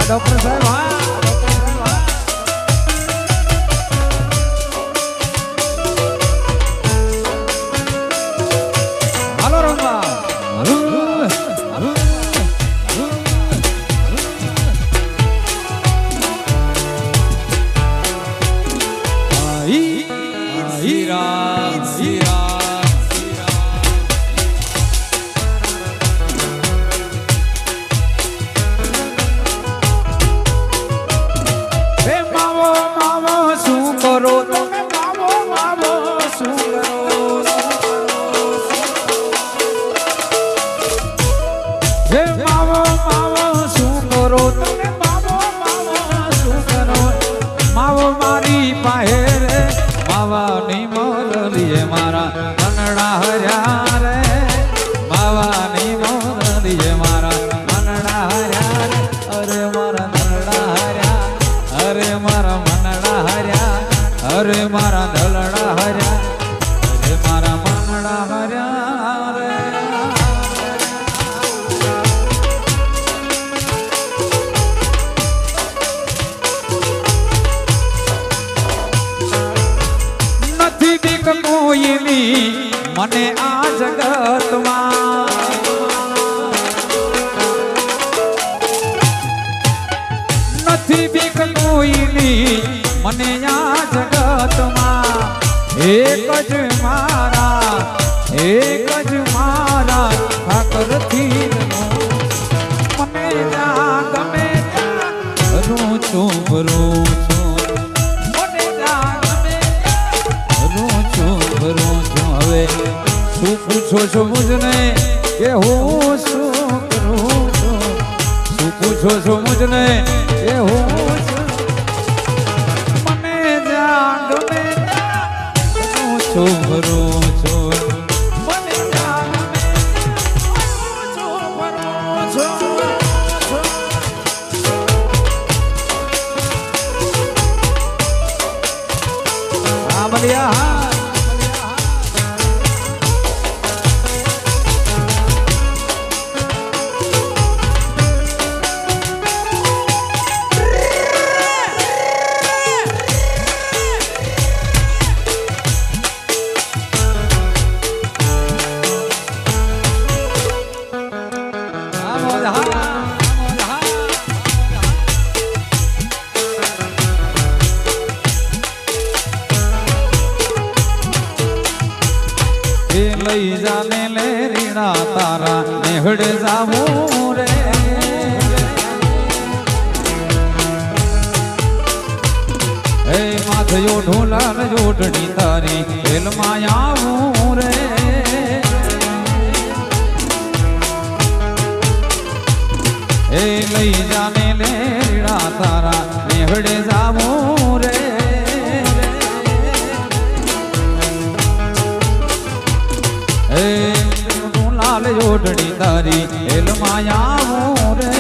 doctor સાહેબ હા હાલો રંગા હીરા હીરા કરો તમે માવો માવો શું કરો હે માવો માવો શું કરો તમે માવો માવો શું કરો માવો મારી પાસે રે માવાની મોરલીએ મારા મનડા હર્યા રે માવાની મોરલીએ મારા મનડા હર્યા રે અરે મારા મનડા હર્યા અરે મારા મનડા હર્યા અરે મારા દલડા હર્યા અરે મારા મનડા હર્યા રે નથી બીક કોઈની મને આ જગતમાં નથી બીક કોઈની મને આ જગતમાં એક જ મારા ઠાકરથી મને જા ગમે રું છું ભરું છું મને જા ગમે રું છું ભરું છું હવે શું પૂછો છો મુજને કે હું શું કરું છું શું પૂછો છો મુજને કે હું છોકરો છો મને હા બલિયા લઈ જાને લે રીણા તારા નેહડ જાવું રે હે માથયો ઢોલાન જોટણી તારી ખેલમાં આવું રે હે લઈ જાને લે રીણા તારા નેહડ જાવું રે લાલ જોડણી તારી એલ માયા રે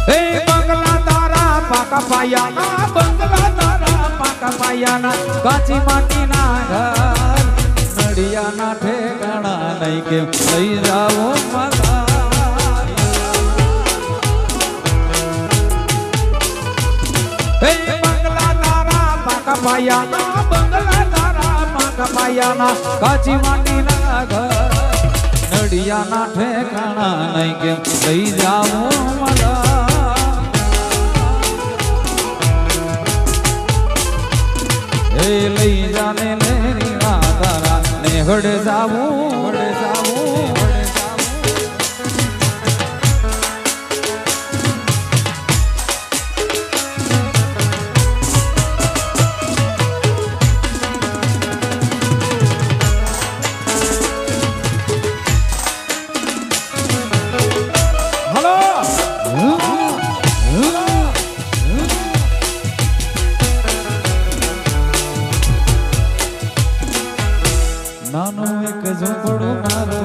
હે બંગલા તારા પાકા પાયાના બંગલા તારા પાકા પાયાના કાચી માટીના ઘર નડિયાના ઠેકાણા નહીં કેમ લઈ જાવો મગા હે બંગલા તારા પાકા પાયાના બંગલા તારા પાકા પાયાના કાચી માટીના ઘર નડિયાના ઠેકાણા નહીં કેમ લઈ જાવો મગા હે લઈ જાને લે રીણા તારા નેહડ જાવું નાનો એક ઝૂંપડો મારો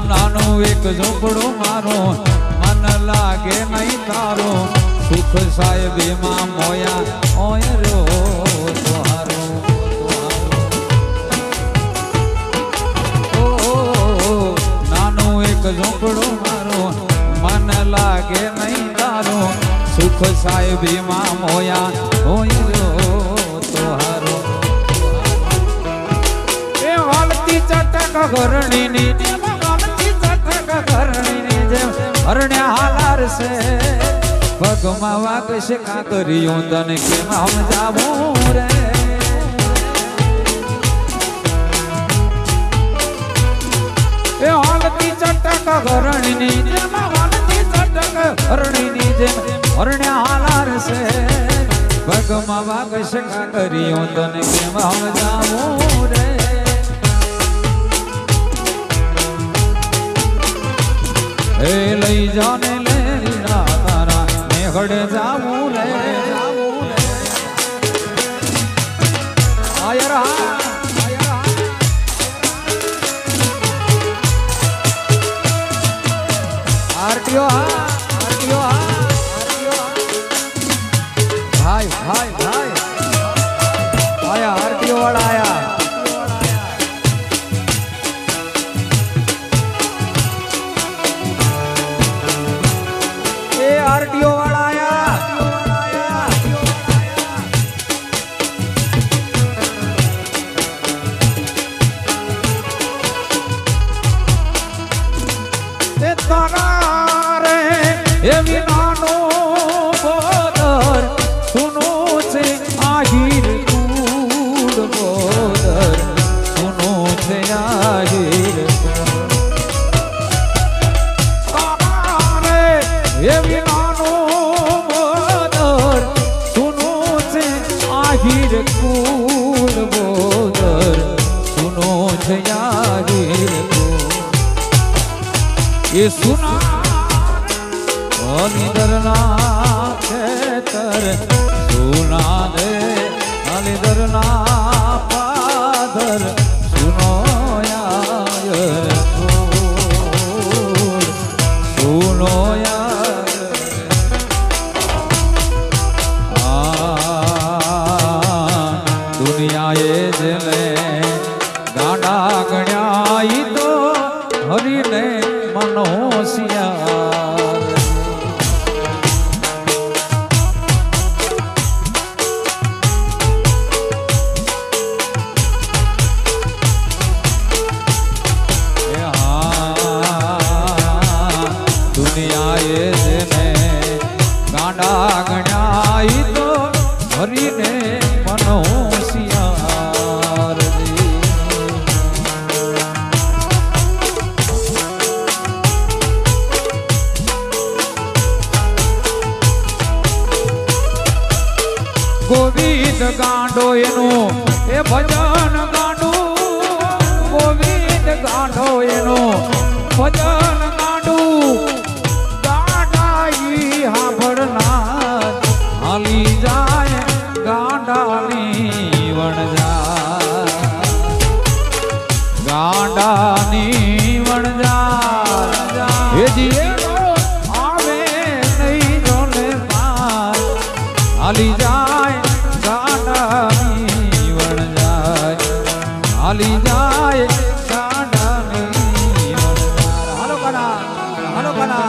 નાનો એક ઝૂંપડો મારો મન લાગે નહીં તારો સુખ સાહેબીમાં મોયા ઓય રો તોહારો નાનું એક ઝોંપડું મારું મન લાગે નહીં તારું સુખ સાહેબીમાં મોયા ઓય રો તોહારો એ હાલતી ચટક ઘરણીની જેમ હાલતી ચટક ઘરણીની જેમ હરણ્યા હાલાર છે પગમાં વાગશે કાકરીઓ તને કેમ સમજાવું રે એ હાલતી ચટક ઘરણીની જેમ હાલતી ચટક હરણીની જેમ હરણ્યા હાલાર છે પગમાં વાગશે કાકરીઓ તને કેમ સમજાવું રે એ લઈ જાને લે તારા મેઘડે જાવું રે આયર હા આરટીઓ હા આરટીઓ હા ભાઈ ભાઈ ભાઈ આયા આરટીઓ વાળા આયા आरटीओ वाला आया ते तारा रे ये विनानो बोदर सुनो से आहिर कूड़ बोदर सुनो से आहिर तारा रे ये हीर कूल बोदर सुनो हीर ये सुना अलीदरना खेतर सुना दे अलीदरना पादर सुनो यार सुनो दुनियाए जले गाड़ा गण्याई तो हरि ने मनोसियार दुनियाए जले गाड़ा गण्याई तो हरि ने मनोसियार गोविंद गांडो एनो ए भजन गांडो गोविंद गांडो एनो भजन गांडो गांडाई हाभरना हाली जाए गांडानी वणजा गांडानी वणजा हे जीएनो आवे नहीं जोने पार हाली जाए गांडानी वणजा हाली जाए गांडानी वणजा हालो कना हालो कना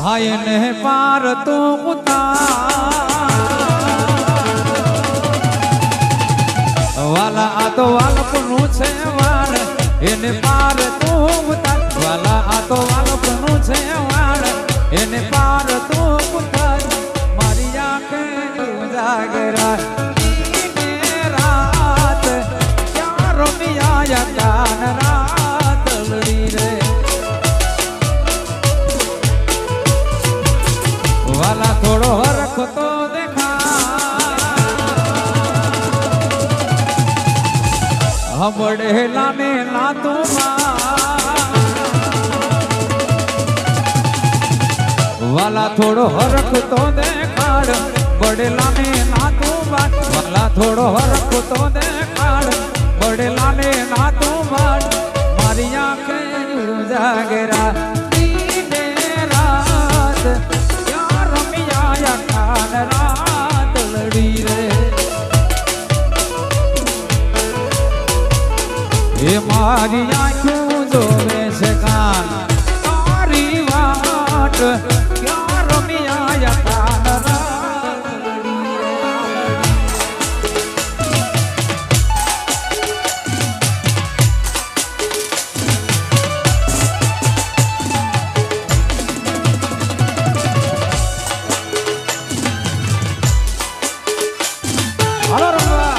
हाय ने पार तो वाला आ तो वाला पनु छे वाण एने पार तो वाला आ तो वाला पनु छे वाण एने पार तो मारी आंखे जागरा रात क्या रोमिया या कान रात लड़ी रे वाला थोड़ो હબડેલા ને નાતો વાલા થોડો હરખ તો દેખાડ બડેલા ને નાતો વાલા થોડો હરખ તો દેખાડ બડેલા ને નાતો મારી આંખે ઉજાગરા દીને રાત યાર રમિયા કાન રાત લડી રે એ મારી આંખું જોવે છે કાન તારી વાટ ક્યાં રમિયા કાન રાત લડી રે હાલો રમવા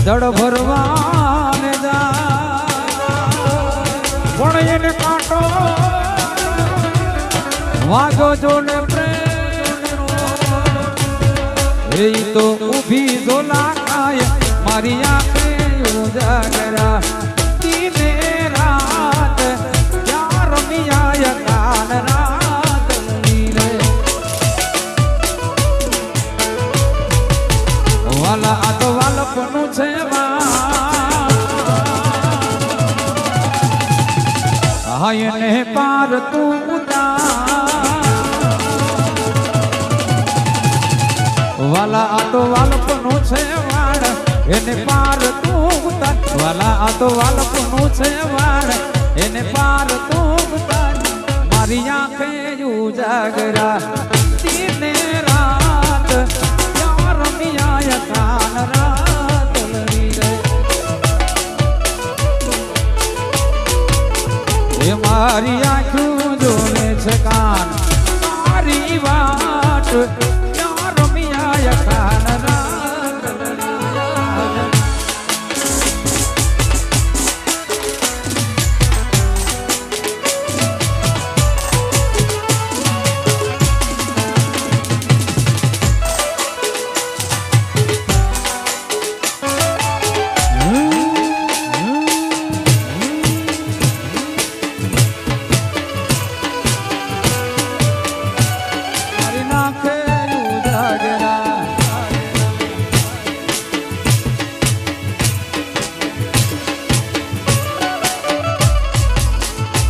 દડ ભરવાને જા પણ એને કાંટો વાગો જોને પ્રેમનો એ તો ઊભી ઝોલા ખાય મારી આંખે ઉજાગરા દીને રાત ક્યાં રમિયા કાન રાત લડી રે વાલા આ તો વાલપનું છે હાયને પાર તું વાલા આ તો વાલપનું છે વાળ એને પાર તું વાલા આ તો વાલપનું છે વાળ એને પાર તું મારી આંખે ઉજાગરા દીને રાત ક્યાં રમિયા કાન રાત લડી રે એ મારી આંખું જોવે છે કાન મારી વાટ ક્યાં રમિયા કાન રાત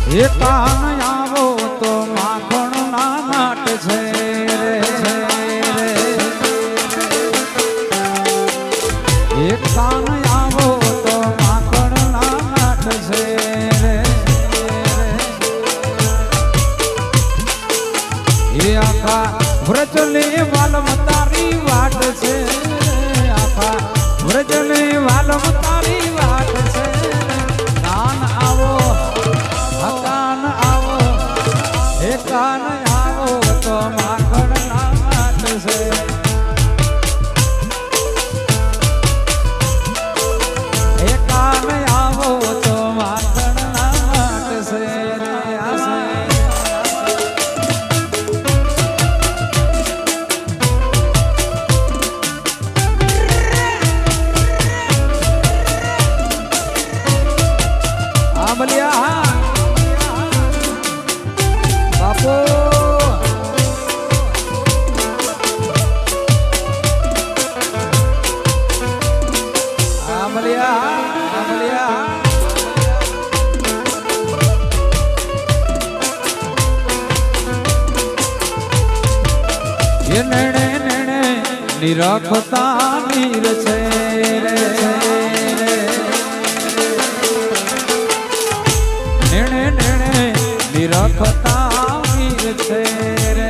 એ કાન આવો તો માખણ ના નાટ છે એ કાન આવો તો માખણ ના નાટ છે એ આખા વ્રજલે વાલમ તારી વાટ છે આખા વ્રજલે વાલમ તારી વાટ છે કાન આવો કાન આવો એ કાન આવો તો માખણ ના નાટ છે એ કાન આવો તો માખણ ના નાટ છે આમલિયા બાપુ એ નેણે નેણે નિરખતા નીર છે રખતા વીર છે રે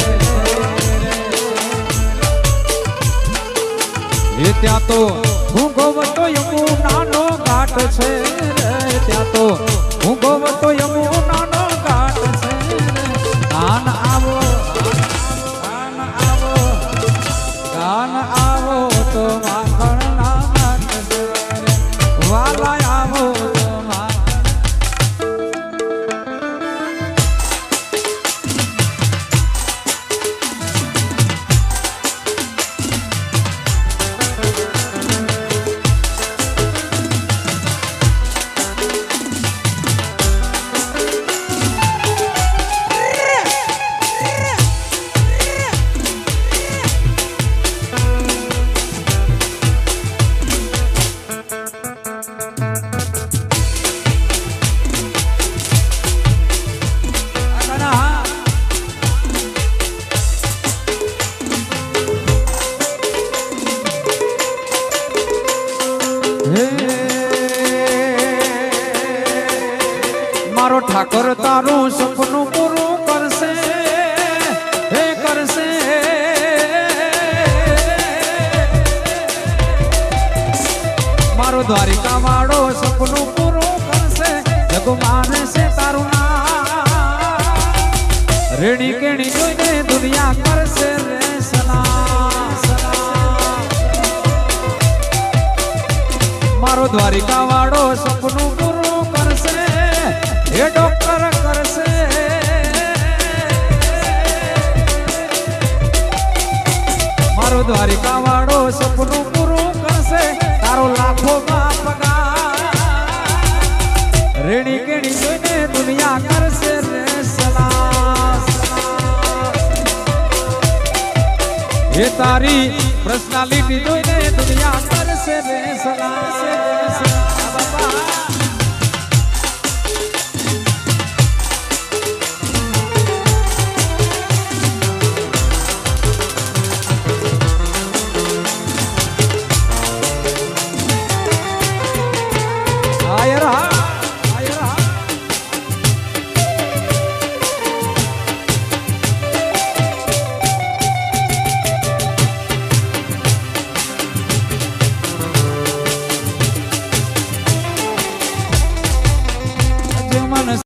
એ ત્યાં તો હું ગોવતો યમુનાનો ઘાટ છે રે ત્યાં તો હું ગોવતો યમુનાનો ઘાટ છે ગાન આવો ગાન આવો તો માખણના ઘાટ છે વાલા આવો તો મારો ઠાકર તારું સપનું પૂરું કરશે હે કરશે મારો દ્વારિકા વાળો સપનું પૂરું કરશે જગ માનશે તારું નામ રેણી કેણી જોઈને દુનિયા કરશે રે સલામ મારો દ્વારિકા વાળો સપનું પૂરું કરશે એ ડોક્ટર કરશે મારો દ્વારિકા વાળો સપનું પૂરું કરશે તારો લાખો માં પગાર રેણી કેણી જોઈને દુનિયા કરશે રે સલામ એ તારી પર્સનાલિટી જોઈને દુનિયા કરશે રે સલામ